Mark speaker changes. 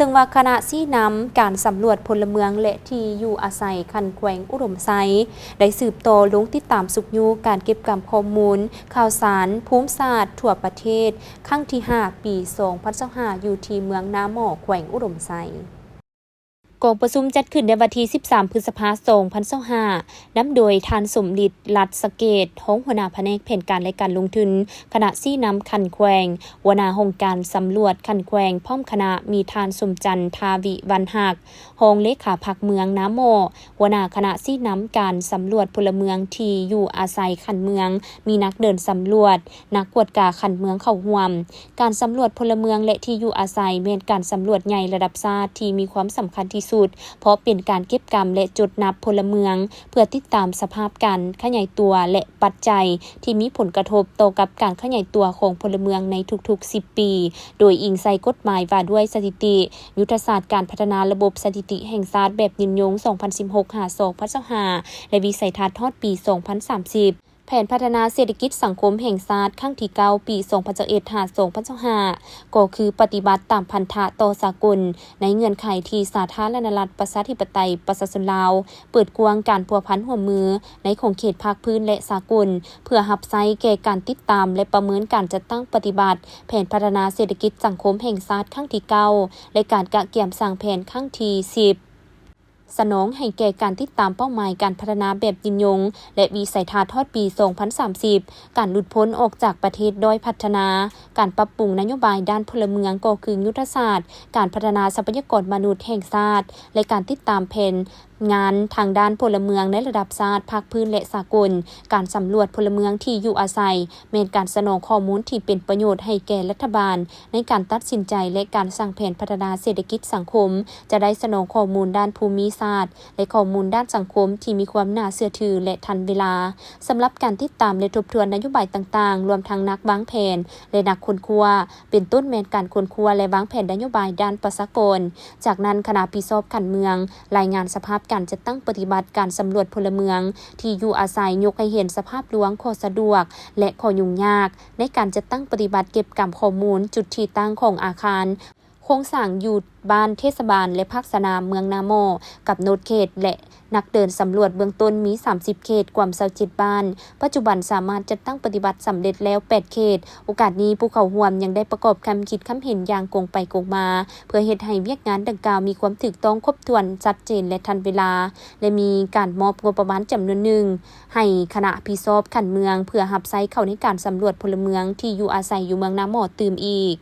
Speaker 1: ซึ่งว่าคณะซี่น้ำการสำรวจพลเมืองและที่อยู่อาศัยคันแขวงอุดมไซได้สืบโตลงติดตามสุกยูการเก็บกำข้อมูลข่าวสารภูมิศาสตร์ทั่วประเทศครั้งที่ 5 ปี2025อยู่ที่เมืองนาหมอแขวงอุดมไซกองประชุมจัดขึ้นในวันที่ 13 พฤษภาคม 2025 นำโดยทานสมฤทธิ์รัตน์สเกตห้องหัวหน้าแผนกแผนการและการลงทุนคณะซี่น้ำคันแขวงหัวหน้าห้องการสำรวจคันแขวงพร้อมคณะมีทานสมจันทร์ทาวิวันหักห้องเลขาพักเมืองน้ำโมหัวหน้าคณะซี่น้ำการสำรวจพลเมืองที่อยู่อาศัยคันเมืองมีนักเดินสำรวจนักกวดกาคันเมืองเข้าร่วมการสำรวจพลเมืองและที่อยู่อาศัยเป็นการสำรวจใหญ่ระดับชาติที่มีความสำคัญที่สุดเพราะเป็นการเก็บกำและจดนับพลเมืองเพื่อติดตามสภาพการขยายตัวและปัจจัยที่มีผลกระทบต่อกับการขยายตัวของพลเมืองในทุกๆ10 ปีโดยอิงใส่กฎหมายว่าด้วยสถิติยุทธศาสตร์การพัฒนาระบบสถิติแห่งชาติแบบยืนยง 2016-2025 และวิสัยทัศน์ฮอดปี 2030แผนพัฒนาเศรษฐกิจสังคมแห่งชาติครั้งที่ 9 ปี 2021-2025 ก็คือปฏิบัติตามพันธะต่อสากลในเงื่อนไขที่สาธารณรัฐประชาธิปไตยประชาชนลาวเปิดกว้างการพัวพันร่วมมือในของเขตภาคพื้นและสากลเพื่อรับใช้แก่การติดตามและประเมินการจัดตั้งปฏิบัติแผนพัฒนาเศรษฐกิจสังคมแห่งชาติครั้งที่ 9 และการกะเกี่ยมสร้างแผนครั้งที่ 10สนองให้แก่การติดตามเป้าหมายการพัฒนาแบบยืนยงและวิสัยทัศน์ทอดปี 2030 การหลุดพ้นออกจากประเทศด้อยพัฒนาการปรับปรุงนโยบายด้านพลเมืองก็คือยุทธศาสตร์การพัฒนาทรัพยากรมนุษย์แห่งชาติและการติดตามแผนงานทางด้านพลเมืองในระดับชาติภาคพื้นและสากลการสำรวจพลเมืองที่อยู่อาศัยเป็นการสนองข้อมูลที่เป็นประโยชน์ให้แก่รัฐบาลในการตัดสินใจและการสร้างแผนพัฒนาเศรษฐกิจสังคมจะได้สนองข้อมูลด้านภูมิศาสตร์และข้อมูลด้านสังคมที่มีความน่าเชื่อถือและทันเวลาสำหรับการติดตามและทบทวนนโยบายต่างๆรวมทั้งนักวางแผนและนักค้นคว้าเป็นต้นแม่นการค้นคว้าและวางแผนนโยบายด้านประชากรจากนั้นคณะพิสอบขันเมืองรายงานสภาพการจัดตั้งปฏิบัติการสำรวจพลเมืองที่อยู่อาศัยยกให้เห็นสภาพลวงข้อสะดวกและข้อยุ่งยากในการจัดตั้งปฏิบัติเก็บกำข้อมูลจุดที่ตั้งของอาคารโครงสร้างอยู่บ้านเทศบาลและภาคสนามเมืองนาโมกับโนดเขตและนักเดินสำรวจเบื้องต้นมี30เขตกว่า27บ้านปัจจุบันสามารถจัดตั้งปฏิบัติสำเร็จแล้ว8เขตโอกาสนี้ผู้เข้าร่วมยังได้ประกอบคำคิดคำเห็นอย่างกงไปกงมาเพื่อเฮ็ดให้เวียกงานดังกล่าวมีความถูกต้องครบถ้วนชัดเจนและทันเวลาและมีการมอบงบประมาณจำนวนหนึ่งให้คณะพิสอบขันเมืองเพื่อรับใช้เข้าในการสำรวจพลเมืองที่อยู่อาศัยอยู่เมืองนาโมตื่มอีก